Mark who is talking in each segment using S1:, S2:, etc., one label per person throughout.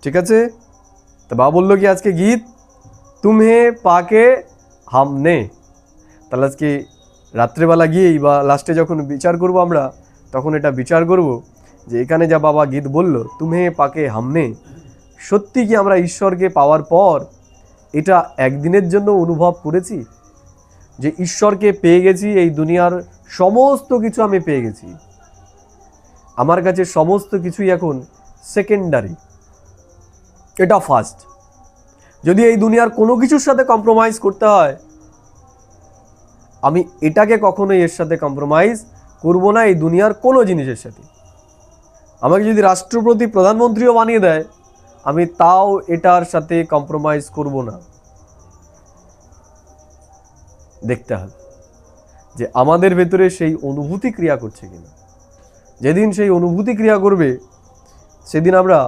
S1: ঠিক আছে? তো বাবা বললো কি আজকে গীত তুমহে পাকে হামনে, তাহলে আজকে রাত্রেবেলা গিয়েই বা লাস্টে যখন বিচার করব আমরা, তখন এটা বিচার করব যে এখানে যা বাবা গীত বলল তুমহে পাকে হামনে, সত্যি কি আমরা ঈশ্বরকে পাওয়ার পর এটা একদিনের জন্য অনুভব করেছি যে ঈশ্বরকে পেয়ে গেছি, এই দুনিয়ার সমস্ত কিছু আমি পেয়ে গেছি, আমার কাছে সমস্ত কিছুই এখন সেকেন্ডারি, এটা ফার্স্ট। যদি এই দুনিয়ার কোনো কিছুর সাথে কম্প্রোমাইজ করতে হয়, আমি এটাকে কখনোই এর সাথে কম্প্রোমাইজ করব না, এই দুনিয়ার কোনো জিনিসের সাথে। আমাকে যদি রাষ্ট্রপতি প্রধানমন্ত্রীও বানিয়ে দেয়, আমি তাও এটার সাথে কম্প্রোমাইজ করব না। দেখতে হবে যে আমাদের ভেতরে সেই অনুভূতি ক্রিয়া করছে কিনা। যেদিন সেই অনুভূতি ক্রিয়া করবে সেদিন আমরা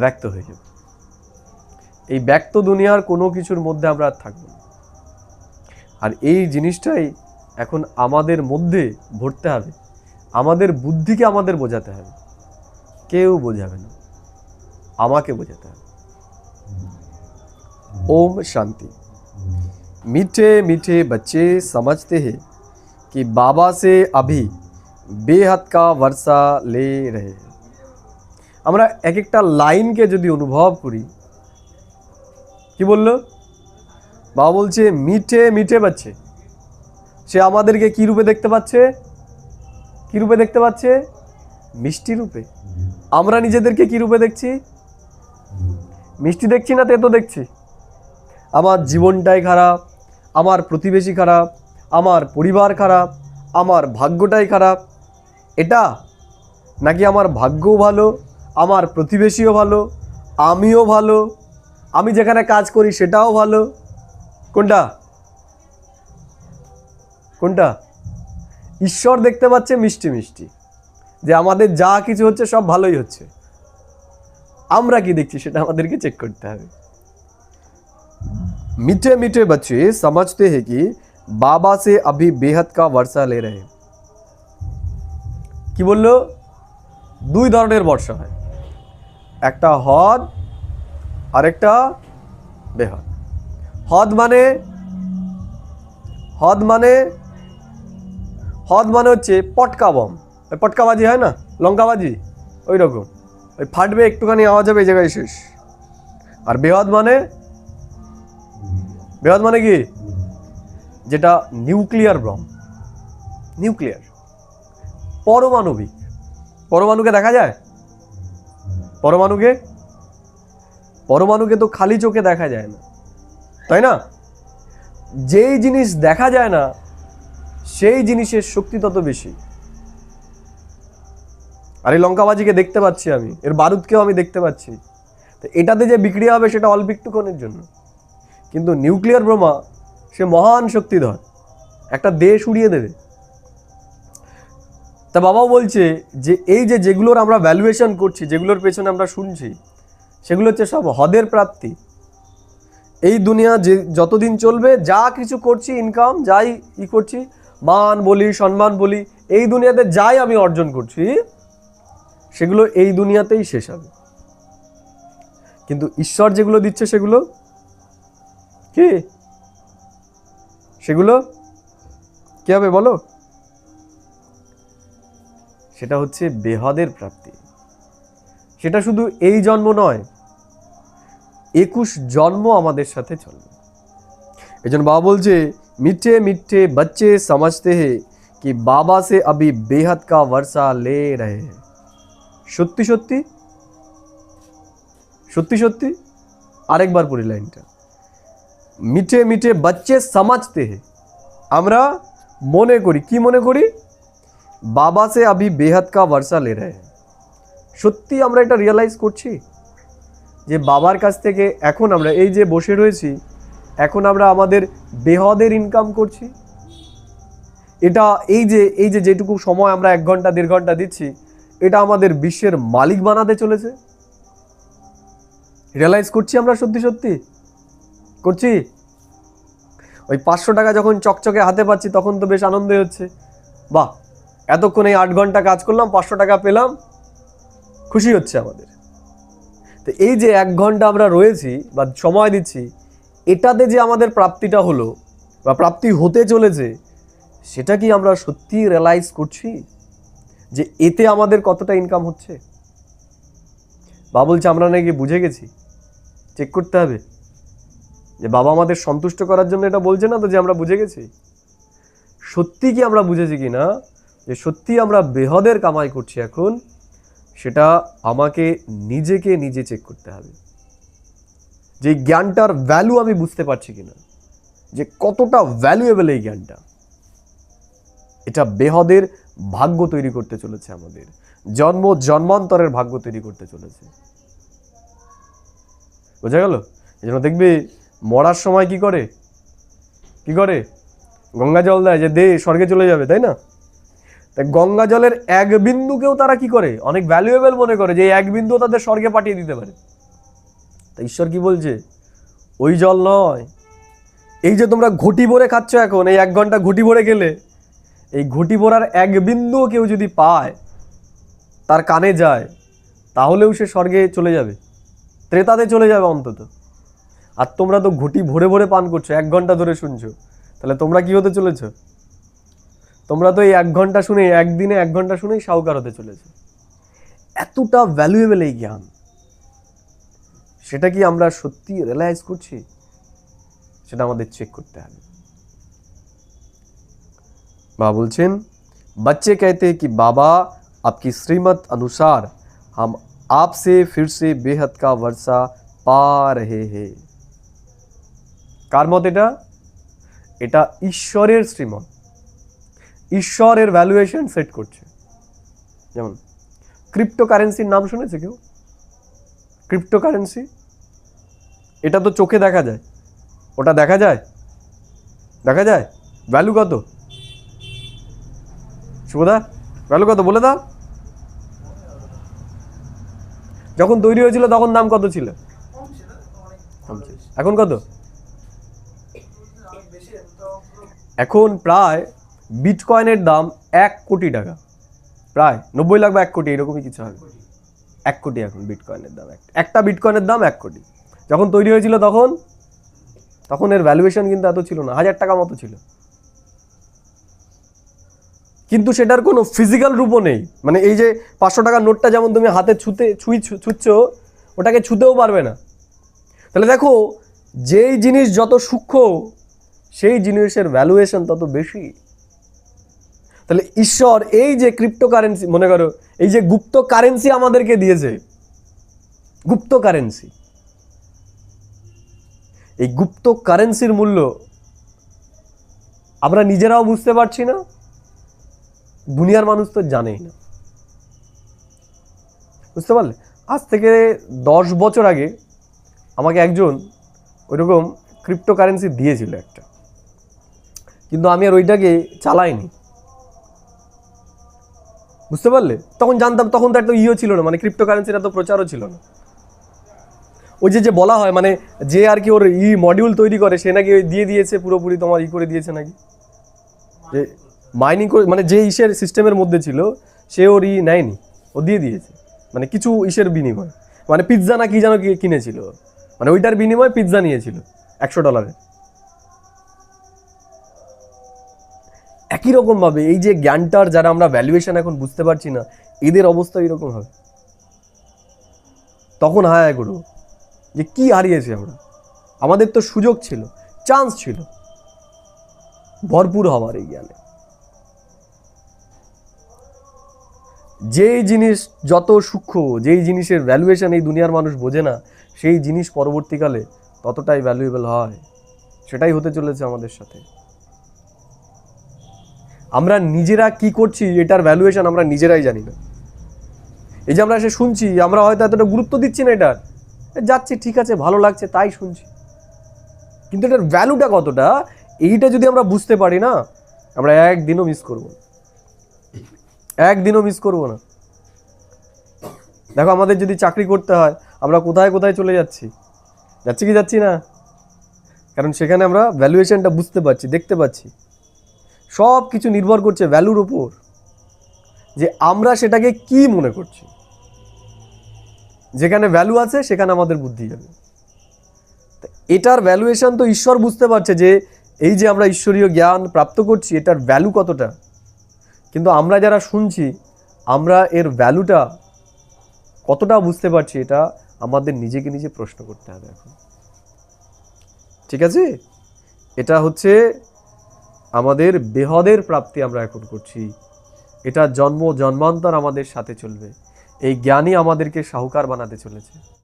S1: ব্যক্ত হয়ে যাব। এই ব্যক্ত দুনিয়ার কোনো কিছুর মধ্যে আমরা আর থাকব না। আর এই জিনিসটাই এখন আমাদের মধ্যে ভরতে হবে, আমাদের বুদ্ধিকে আমাদের বোঝাতে হবে। কেউ বোঝাবে না, আমাকে বোঝাতে হবে। ओम शांति। मीठे मीठे बच्चे समझते हैं कि बाबा से अभी बेहद का वर्षा ले रहे हैं। আমরা এক একটা লাইনকে যদি অনুভব করি, কি বললো বাবা? বলছে মিঠে মিঠে বাচ্চে, সে আমাদেরকে কি রূপে দেখতে পাচ্ছে? কি রূপে দেখতে পাচ্ছে? মিষ্টি রূপে। আমরা নিজেদেরকে কি রূপে দেখছি? মিষ্টি দেখছি না তেতো দেখছি? আমার জীবনটাই খারাপ, আমার প্রতিবেশী খারাপ, আমার পরিবার খারাপ, আমার ভাগ্যটাই খারাপ, এটা? নাকি আমার ভাগ্যও ভালো, আমার প্রতিবেশীও ভালো, আমিও ভালো, আমি যেখানে কাজ করি সেটাও ভালো? কোনটা কোনটা? ঈশ্বর দেখতে পাচ্ছে মিষ্টি মিষ্টি, যে আমাদের যা কিছু হচ্ছে সব ভালোই হচ্ছে। আমরা কি দেখছি সেটা আমাদেরকে চেক করতে হবে। मीठे मीठे बच्चे समझते हैं कि बाबा से अभी बेहद का वर्षा ले रहे हैं। কি বললো? দুই ধরনের বর্ষা হয়, একটা হদ আর একটা বেহদ। হদ মানে হচ্ছে পটকা বম, ওই পটকাবাজি হয় না, লঙ্কাবাজি, ওই রকম, ওই ফাটবে একটুখানি আওয়াজ হবে, এই জায়গায় শেষ। আর বেহদ মানে কি? যেটা নিউক্লিয়ার বম, নিউক্লিয়ার, পরমাণবিক। পরমাণুকে দেখা যায়? পরমাণুকে তো খালি চোখে দেখা যায় না, তাই না? যেই জিনিস দেখা যায় না সেই জিনিসের শক্তি তত বেশি। আর এই লঙ্কাবাজিকে দেখতে পাচ্ছি আমি, এর বারুদকেও আমি দেখতে পাচ্ছি, তো এটাতে যে বিক্রিয়া হবে সেটা অল্প একটুক্ষণের জন্য। কিন্তু নিউক্লিয়ার বোমা সে মহান শক্তিধর, একটা দেশ উড়িয়ে দেবে। তা বাবাও বলছে যে এই যে যেগুলোর আমরা ভ্যালুয়েশন করছি, যেগুলোর পেছনে আমরা শুনছি, সেগুলো হচ্ছে সব হদের প্রাপ্তি। এই দুনিয়া যে যতদিন চলবে, যা কিছু করছি, ইনকাম যাই করছি, মান বলি, সম্মান বলি, এই দুনিয়াতে যাই আমি অর্জন করছি, সেগুলো এই দুনিয়াতেই শেষ হবে। কিন্তু ঈশ্বর যেগুলো দিচ্ছে সেগুলো কি? সেগুলো কি হবে বলো? সেটা হচ্ছে বেহদের প্রাপ্তি। সেটা শুধু এই জন্ম নয়, 21 জন্ম আমাদের সাথে চলবে। এই জন্য বাবা বলছে মিঠে মিঠে बच्चे समझते हैं कि बाबा से अभी बेहद का वर्षा ले रहे हैं। সত্যি সত্যি সত্যি সত্যি আরেকবার পড়ি লাইনটা। মিঠে মিঠে बच्चे समझते हैं, আমরা মনে করি, কি মনে করি? বাবা সে अभी बेहद का वर्षा ले रहे हैं। সত্যি আমরা এটা রিয়েলাইজ করছি যে বাবার কাছ থেকে এখন আমরা এই যে বসে রয়েছি, এখন আমরা আমাদের বেহদের ইনকাম করছি। এটা এই যে যেটুকু সময় আমরা 1 ঘন্টা 1.5 ঘন্টা দিচ্ছি, এটা আমাদের বিশ্বের মালিক বানাতে চলেছে। রিয়েলাইজ করছি আমরা? সত্যি সত্যি করছি? ওই 500 টাকা যখন চকচকে হাতে পাচ্ছি তখন তো বেশ আনন্দই হচ্ছে, বাহ এতক্ষণ এই 8 ঘন্টা কাজ করলাম, 500 টাকা পেলাম, খুশি হচ্ছে আমাদের। তো এই যে 1 ঘন্টা আমরা রয়েছি বা সময় দিচ্ছি, এটাতে যে আমাদের প্রাপ্তিটা হলো বা প্রাপ্তি হতে চলেছে, সেটা কি আমরা সত্যি রিয়েলাইজ করছি যে এতে আমাদের কতটা ইনকাম হচ্ছে? বাবা বলছে আমরা নাকি বুঝে গেছি, চেক করতে হবে যে বাবা আমাদের সন্তুষ্ট করার জন্য এটা বলছে না তো যে আমরা বুঝে গেছি। সত্যি কি আমরা বুঝেছি কি না যে সত্যি আমরা বেহদের কামাই করছি এখন, সেটা আমাকে নিজেকে নিজে চেক করতে হবে। যে জ্ঞানটার ভ্যালু আমি বুঝতে পারছি কিনা, যে কতটা ভ্যালুয়েবল এই জ্ঞানটা, এটা বেহদের ভাগ্য তৈরি করতে চলেছে, আমাদের জন্মান্তরের ভাগ্য তৈরি করতে চলেছে। বোঝা গেল? এই জন্য দেখবি মরার সময় কি করে গঙ্গা জল দেয় যে দে স্বর্গে চলে যাবে, তাই না? তাই গঙ্গা জলের 1 বিন্দুকেও তারা কি করে, অনেক ভ্যালুয়েবল মনে করে যে এই 1 বিন্দু তাদের স্বর্গে পাঠিয়ে দিতে পারে। তাই ঈশ্বর কি বলছে, ওই জল নয়, এই যে তোমরা ঘটি ভরে খাচ্ছ এখন, এই 1 ঘন্টা ঘটি ভরে গেলে এই ঘটি ভরার 1 বিন্দু কেউ যদি পায়, তার কানে যায়, তাহলেও সে স্বর্গে চলে যাবে, ত্রেতাতে চলে যাবে অন্তত। আর তোমরা তো ঘটি ভরে ভরে পান করছো, 1 ঘন্টা ধরে শুনছো, তাহলে তোমরা কি হতে চলেছ? তোমরা তো এই 1 ঘন্টা শুনে, একদিনে 1 ঘন্টা শুনেই সাহুকার হতে চলেছে। এতটা ভ্যালুয়েবল এই জ্ঞান, সেটা কি আমরা সত্যি রিয়েলাইজ করছি? সেটা আমাদের চেক করতে হবে। बाबा बोलছেন, बच्चे कहते हैं कि बाबा आपकी श्रीमत अनुसार हम आपसे फिर से बेहद का वर्षा पा रहे हैं। কার মত এটা? এটা ঈশ্বরের শ্রীমত। ঈশ্বরের ভ্যালুয়েশন সেট করছে। যেমন ক্রিপ্টোকারেন্সির নাম শুনেছে কেউ? ক্রিপ্টোকারেন্সি, এটা তো চোখে দেখা যায়, ওটা দেখা যায়? ভ্যালু কত? শুভদা, ভ্যালু কত বলে দাও? যখন তৈরি হয়েছিল তখন দাম কত ছিল? এখন কত? এখন প্রায় বিটকয়েনের দাম 1 কোটি টাকা, প্রায় 90 লাখ বা 1 কোটি এরকমই কিছু হবে। 1 কোটি এখন বিটকয়েনের দাম, একটা বিটকয়েনের দাম 1 কোটি। যখন তৈরি হয়েছিল তখন এর ভ্যালুয়েশন কিন্তু এত ছিল না, 1000 টাকা মতো ছিল। কিন্তু সেটার কোনো ফিজিক্যাল রূপও নেই, মানে এই যে 500 টাকার নোটটা যেমন তুমি হাতে ছুঁচ্ছ, ওটাকে ছুঁতেও পারবে না। তাহলে দেখো, যেই জিনিস যত সূক্ষ্ম, সেই জিনিসের ভ্যালুয়েশন তত বেশি। তাহলে ঈশ্বর এই যে ক্রিপ্টোকারেন্সি, মনে করো এই যে গুপ্ত কারেন্সি আমাদেরকে দিয়েছে, গুপ্ত কারেন্সি, এই গুপ্ত কারেন্সির মূল্য আমরা নিজেরাও বুঝতে পারছি না, দুনিয়ার মানুষ তো জানেই না। বুঝতে পারলে? আজ থেকে 10 বছর আগে আমাকে একজন ওইরকম ক্রিপ্টোকারেন্সি দিয়েছিল একটা, কিন্তু আমি আর ওইটাকে চালাইনি। বুঝতে পারলে? তখন জানতাম, তখন তো একটা ছিল না, মানে ক্রিপ্টোকারেন্সির এত প্রচারও ছিল না। ওই যে বলা হয়, মানে যে আর কি ওর মডিউল তৈরি করে, সে নাকি ওই দিয়ে দিয়েছে পুরোপুরি, তোমার করে দিয়েছে নাকি, যে মাইনিং করে, মানে যে সিস্টেমের মধ্যে ছিল সে ওর নেয়নি, ও দিয়ে দিয়েছে, মানে কিছু বিনিময়, মানে পিৎজা না কি যেন কিনেছিল, মানে ওইটার বিনিময়ে পিৎজা নিয়েছিল $100। একই রকম ভাবে এই যে জ্ঞানটার যারা আমরা ভ্যালুয়েশন এখন বুঝতে পারছি না, এদের অবস্থা এরকম হবে। তখন হায় করো যে কি হারিয়েছি আমরা, আমাদের তো সুযোগ ছিল, চান্স ছিল ভরপুর হওয়ার এই জ্ঞানে। যেই জিনিস যত সূক্ষ্ম, যেই জিনিসের ভ্যালুয়েশন এই দুনিয়ার মানুষ বোঝে না, সেই জিনিস পরবর্তীকালে ততটাই ভ্যালুয়েবল হয়। সেটাই হতে চলেছে আমাদের সাথে। আমরা নিজেরা কি করছি এটার ভ্যালুয়েশন আমরা নিজেরাই জানি না। এই যে আমরা এসে শুনছি, আমরা হয়তো এতটা গুরুত্ব দিচ্ছি না, এটার যাচ্ছি ঠিক আছে, ভালো লাগছে তাই শুনছি, কিন্তু এটার ভ্যালুটা কতটা, এইটা যদি আমরা বুঝতে পারি না, আমরা একদিনও মিস করব না। দেখো, আমাদের যদি চাকরি করতে হয়, আমরা কোথায় কোথায় চলে যাচ্ছি কি যাচ্ছি না? কারণ সেখানে আমরা ভ্যালুয়েশনটা বুঝতে পারছি, দেখতে পাচ্ছি। সব কিছু নির্ভর করছে ভ্যালুর উপর, যে আমরা সেটাকে কি মনে করছি। যেখানে ভ্যালু আছে সেখানে আমাদের বুদ্ধি যাবে। এটার ভ্যালুয়েশন তো ঈশ্বর বুঝতে পারছে যে এই যে আমরা ঈশ্বরীয় জ্ঞান প্রাপ্ত করছি এটার ভ্যালু কতটা, কিন্তু আমরা যারা শুনছি আমরা এর ভ্যালুটা কতটা বুঝতে পারছি এটা আমাদের নিজেকে নিজে প্রশ্ন করতে হবে এখন। ঠিক আছে, এটা হচ্ছে আমাদের বেহদের প্রাপ্তি আমরা এখন করছি, এটা জন্ম জন্মান্তর আমাদের সাথে চলবে, এই জ্ঞানই আমাদেরকে সাহুকার বানাতে চলেছে।